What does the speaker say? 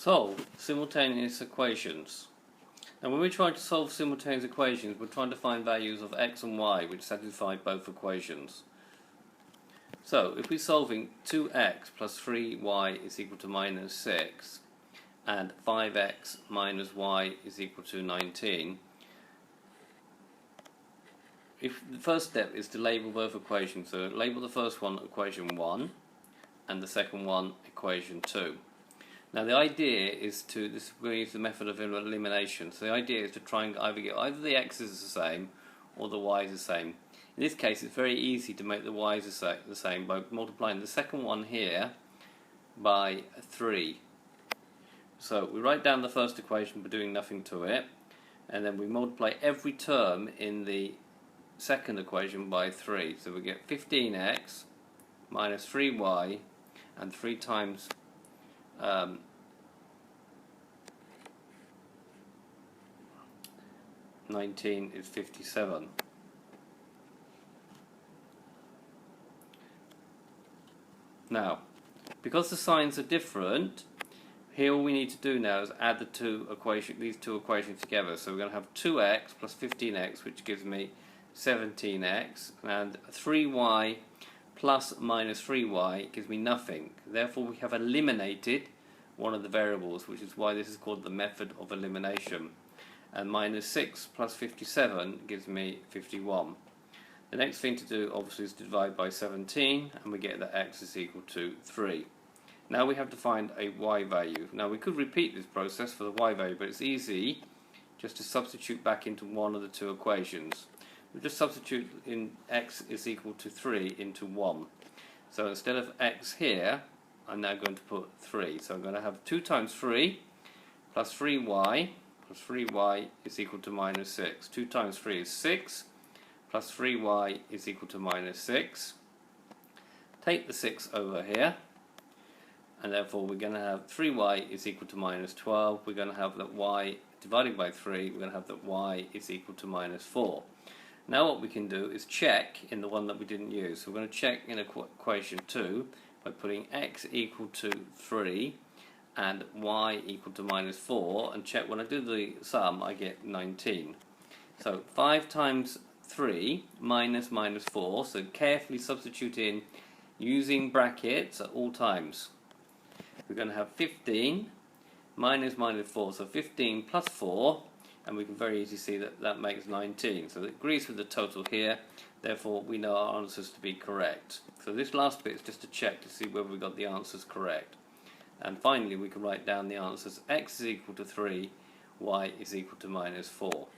Solve simultaneous equations. Now when we try to solve simultaneous equations, we're trying to find values of x and y which satisfy both equations. So if we're solving 2x plus 3y is equal to minus 6 and 5x minus y is equal to 19, if the first step is to label both equations. So label the first one equation 1 and the second one equation 2. Now the idea is to, we're going to use the method of elimination. So the idea is to try and either the x's the same or the y's the same. In this case it's very easy to make the y's the same by multiplying the second one here by 3. So we write down the first equation by doing nothing to it, and then we multiply every term in the second equation by 3. So we get 15x minus 3y, and 3 times 19 is 57. Now, because the signs are different, here all we need to do now is add these two equations together. So we're going to have 2x plus 15x, which gives me 17x, and 3y plus minus 3y gives me nothing. Therefore we have eliminated one of the variables, which is why this is called the method of elimination. And minus 6 plus 57 gives me 51. The next thing to do obviously is to divide by 17, and we get that x is equal to 3. Now we have to find a y value. Now we could repeat this process for the y value, but it's easy just to substitute back into one of the two equations. We'll just substitute in x is equal to 3 into 1. So instead of x here, I'm now going to put 3. So I'm going to have 2 times 3 plus 3y is equal to minus 6. 2 times 3 is 6, plus 3y is equal to minus 6. Take the 6 over here, and therefore we're going to have 3y is equal to minus 12. We're going to have that y divided by 3, we're going to have that y is equal to minus 4. Now what we can do is check in the one that we didn't use. So we're going to check in equation 2 by putting x equal to 3 and y equal to minus 4, and check when I do the sum I get 19. So 5 times 3 minus 4, so carefully substitute in using brackets at all times. We're going to have 15 minus 4, so 15 plus 4, and we can very easily see that that makes 19. So it agrees with the total here, therefore we know our answers to be correct. So this last bit is just to check to see whether we got the answers correct. And finally we can write down the answers: x is equal to 3, y is equal to minus 4.